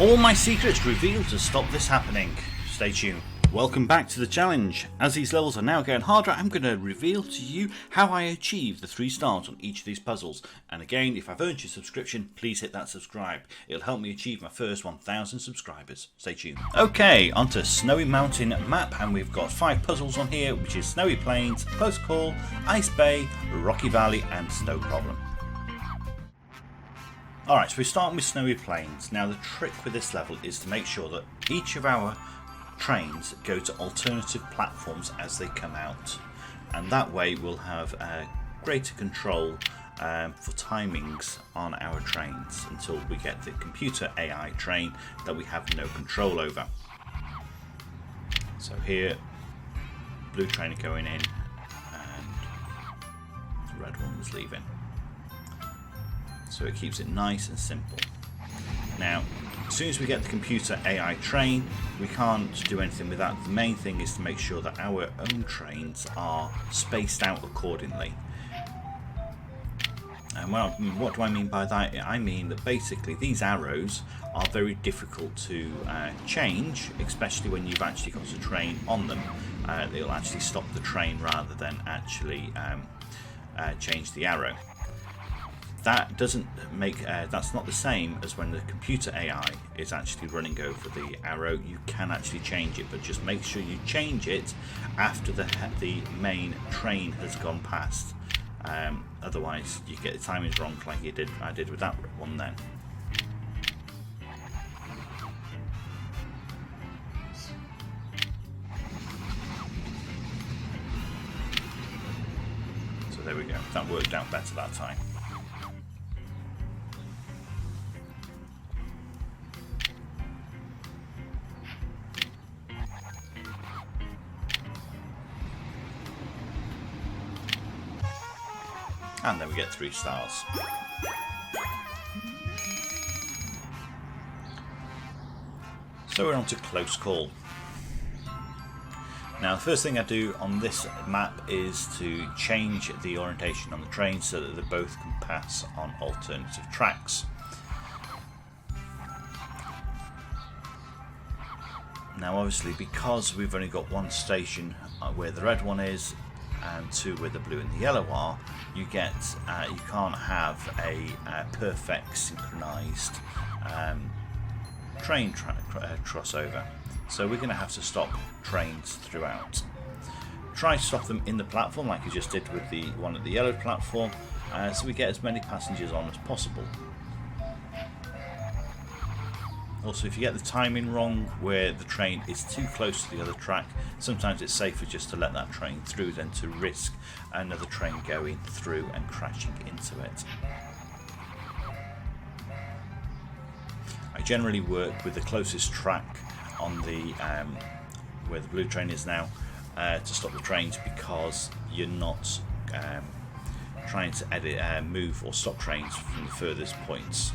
All my secrets revealed to stop this happening. Stay tuned. Welcome back to the challenge. As these levels are now getting harder, I'm going to reveal to you how I achieve the 3 stars on each of these puzzles. And again, if I've earned your subscription, please hit that subscribe. It'll help me achieve my first 1,000 subscribers. Stay tuned. Okay, onto Snowy Mountain map, and we've got 5 puzzles on here, which is Snowy Plains, Close Call, Ice Bay, Rocky Valley, and Snow Problem. Alright, so we're starting with Snowy Plains. Now the trick with this level is to make sure that each of our trains go to alternative platforms as they come out, and that way we'll have greater control for timings on our trains until we get the computer AI train that we have no control over. So here, blue train going in and the red one was leaving. So it keeps it nice and simple. Now, as soon as we get the computer AI train, we can't do anything with that. The main thing is to make sure that our own trains are spaced out accordingly. And well, what do I mean by that? I mean that basically these arrows are very difficult to change, especially when you've actually got a train on them. They'll actually stop the train rather than actually change the arrow. That doesn't make that's not the same as when the computer AI is actually running over the arrow. You can actually change it, but just make sure you change it after the main train has gone past. Otherwise, you get the timings wrong, like I did with that one then. So there we go. That worked out better that time. And then we get 3 stars. So we're on to Close Call. Now the first thing I do on this map is to change the orientation on the train so that they both can pass on alternative tracks. Now obviously, because we've only got 1 station where the red one is and 2 where the blue and the yellow are, you can't have a perfect synchronized train crossover. So we're going to have to stop trains throughout. Try to stop them in the platform like you just did with the one at the yellow platform, so we get as many passengers on as possible. Also, if you get the timing wrong where the train is too close to the other track, sometimes it's safer just to let that train through than to risk another train going through and crashing into it. I generally work with the closest track on the where the blue train is now to stop the trains, because you're not trying to move or stop trains from the furthest points.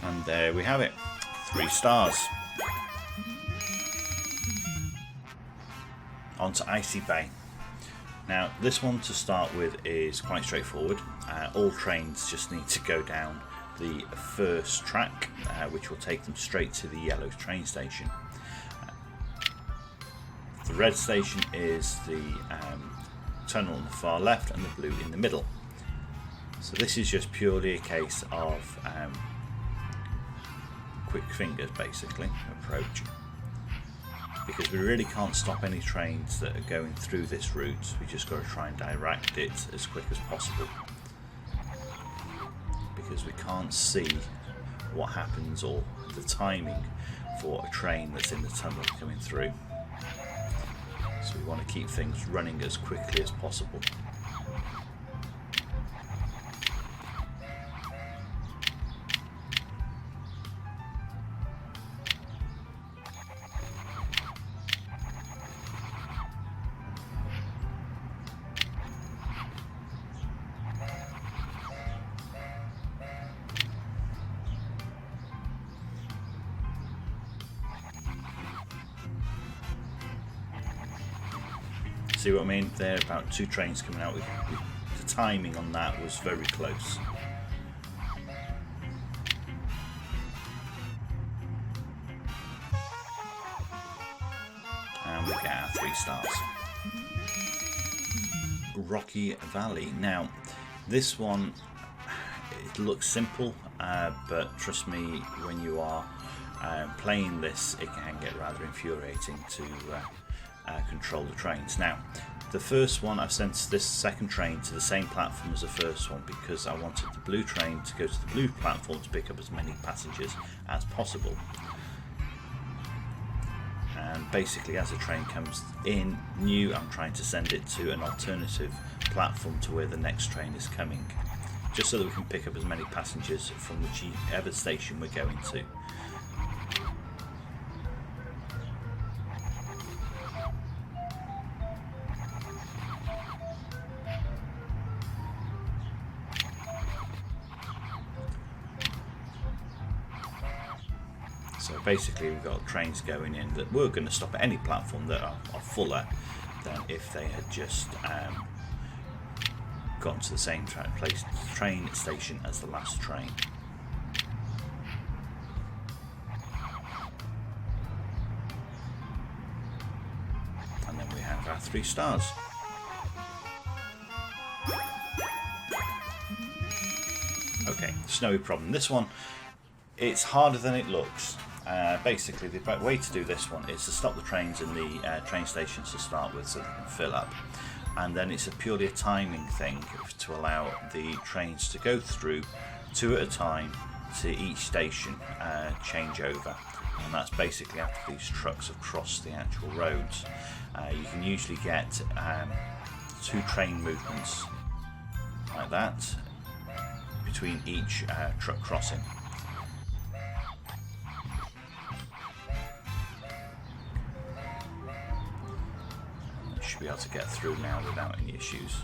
And there we have it, 3 stars. On to Icy Bay. Now this one to start with is quite straightforward. All trains just need to go down the first track, which will take them straight to the yellow train station. The red station is the tunnel on the far left and the blue in the middle. So this is just purely a case of quick fingers basically approach, because we really can't stop any trains that are going through this route. We just got to try and direct it as quick as possible, because we can't see what happens or the timing for a train that's in the tunnel coming through. So we want to keep things running as quickly as possible. See what I mean? There are about 2 trains coming out with the timing on that was very close. And we get our 3 stars. Rocky Valley. Now, this one, it looks simple, but trust me, when you are playing this, it can get rather infuriating to control the trains. Now, the first one, I've sent this second train to the same platform as the first one because I wanted the blue train to go to the blue platform to pick up as many passengers as possible. And basically, as the train comes in new, I'm trying to send it to an alternative platform to where the next train is coming, just so that we can pick up as many passengers from whichever station we're going to. So basically we've got trains going in that were going to stop at any platform that are fuller than if they had just gotten to the same train station as the last train. And then we have our 3 stars. Okay, snowy problem. This one, it's harder than it looks. Basically, the way to do this one is to stop the trains in the train stations to start with so they can fill up. And then it's purely a timing thing to allow the trains to go through 2 at a time to each station change over. And that's basically after these trucks have crossed the actual roads. You can usually get 2 train movements like that between each truck crossing. Should be able to get through now without any issues.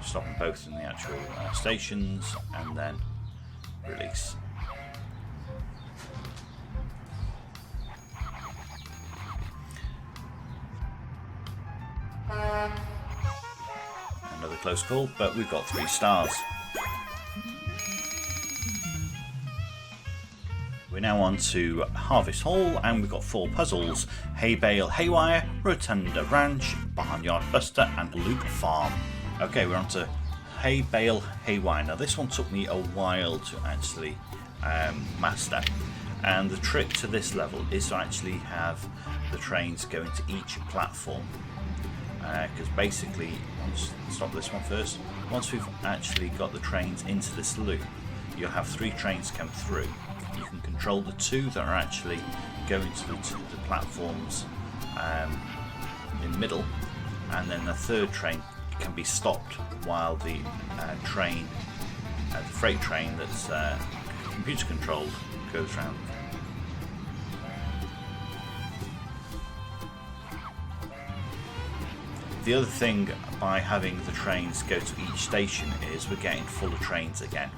Stopping both in the actual stations and then release. Another close call, but we've got 3 stars. We're now on to Harvest Hall, and we've got 4 puzzles: Haybale, Haywire, Rotunda Ranch, Barnyard Buster, and Loop Farm. Okay, we're on to Haybale, Haywire. Now this one took me a while to actually master, and the trick to this level is to actually have the trains going to each platform. Because basically, stop this one first. Once we've actually got the trains into this loop, you'll have 3 trains come through. You can control the 2 that are actually going to the platforms in the middle, and then the 3rd train can be stopped while the train, the freight train that's computer controlled, goes round. The other thing by having the trains go to each station is we're getting fuller trains again.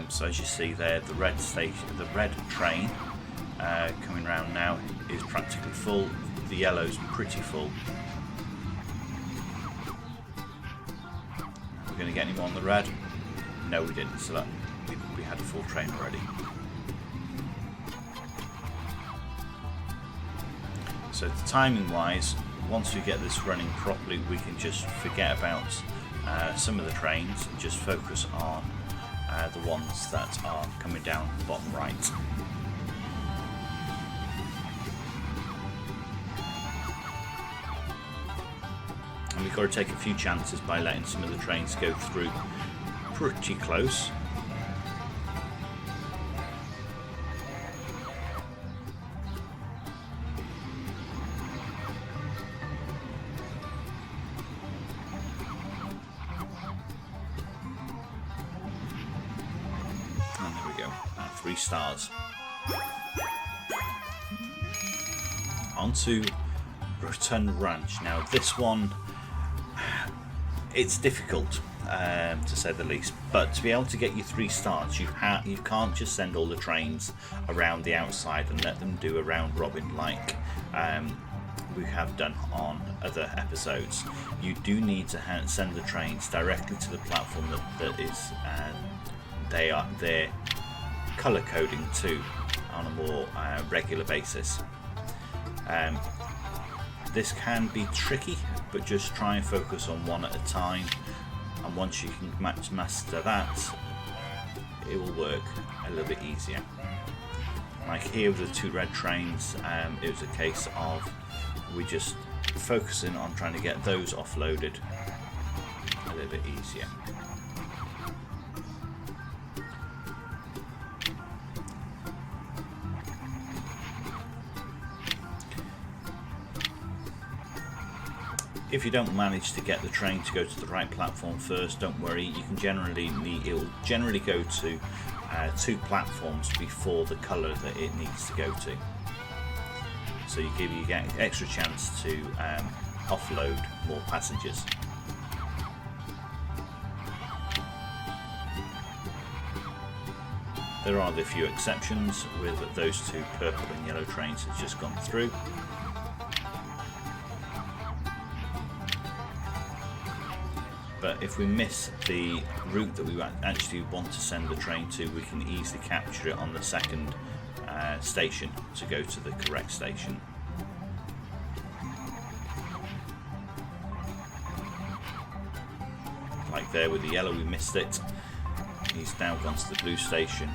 So as you see there, the red train coming round now is practically full. The yellow's pretty full. We're going to get any more on the red? No, we didn't. So that we had a full train already. So timing-wise, once we get this running properly, we can just forget about some of the trains and just focus on the ones that are coming down the bottom right. And we've got to take a few chances by letting some of the trains go through pretty close. And there we go, 3 stars. On to Rotunda Ranch. Now this one, it's difficult to say the least, but to be able to get you 3 stars, you can't just send all the trains around the outside and let them do a round robin like we have done on other episodes. You do need to send the trains directly to the platform that is they're colour coding to on a more regular basis. This can be tricky, but just try and focus on one at a time, and once you can master that, it will work a little bit easier. Like here with the 2 red trains, it was a case of we just focusing on trying to get those offloaded a little bit easier. If you don't manage to get the train to go to the right platform first, don't worry. You can it will generally go to 2 platforms before the colour that it needs to go to. So you get extra chance to offload more passengers. There are the few exceptions with those 2 purple and yellow trains that's just gone through. But if we miss the route that we actually want to send the train to, we can easily capture it on the second station to go to the correct station. Like there with the yellow, we missed it. He's now gone to the blue station.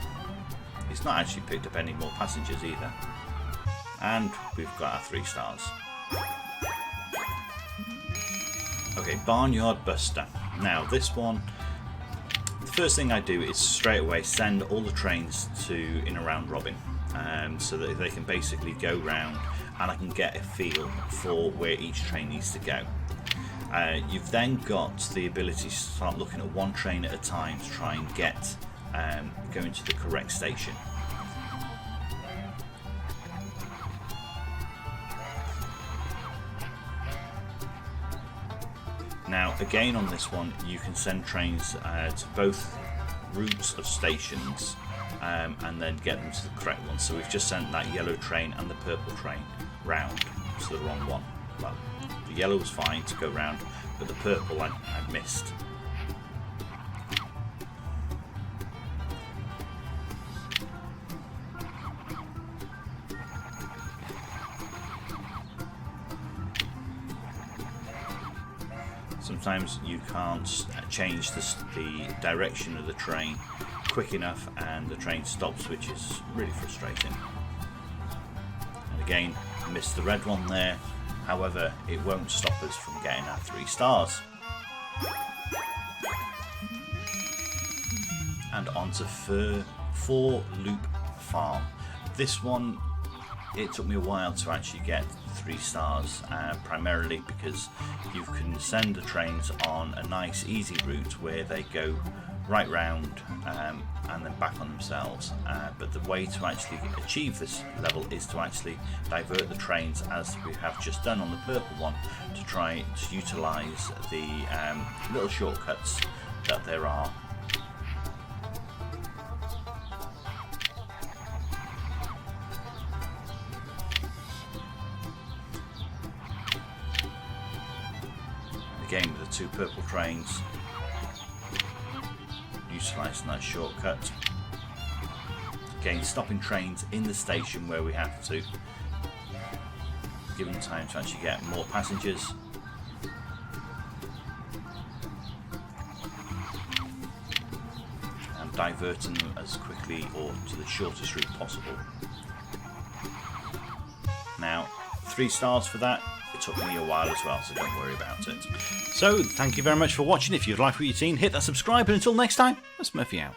He's not actually picked up any more passengers either. And we've got our 3 stars. Okay, Barnyard Buster. Now this one, the first thing I do is straight away send all the trains to in a round robin, so that they can basically go round and I can get a feel for where each train needs to go. You've then got the ability to start looking at 1 train at a time to try and get going to the correct station. Now again on this one you can send trains to both routes of stations and then get them to the correct one. So we've just sent that yellow train and the purple train round to the wrong one. Well, the yellow was fine to go round, but the purple I missed. Sometimes you can't change the direction of the train quick enough and the train stops, which is really frustrating. And again, missed the red one there. However, it won't stop us from getting our 3 stars. And on to Fourloop Farm. This one, it took me a while to actually get 3 stars, primarily because you can send the trains on a nice easy route where they go right round and then back on themselves, but the way to actually achieve this level is to actually divert the trains, as we have just done on the purple one, to try to utilise the little shortcuts that there are. Again with the 2 purple trains, utilising that shortcut. Again, stopping trains in the station where we have to, giving time to actually get more passengers. And diverting them as quickly or to the shortest route possible. Now, 3 stars for that. It took me a while as well, so don't worry about it. So, thank you very much for watching. If you've liked what you've seen, hit that subscribe, and until next time, that's Murphy out.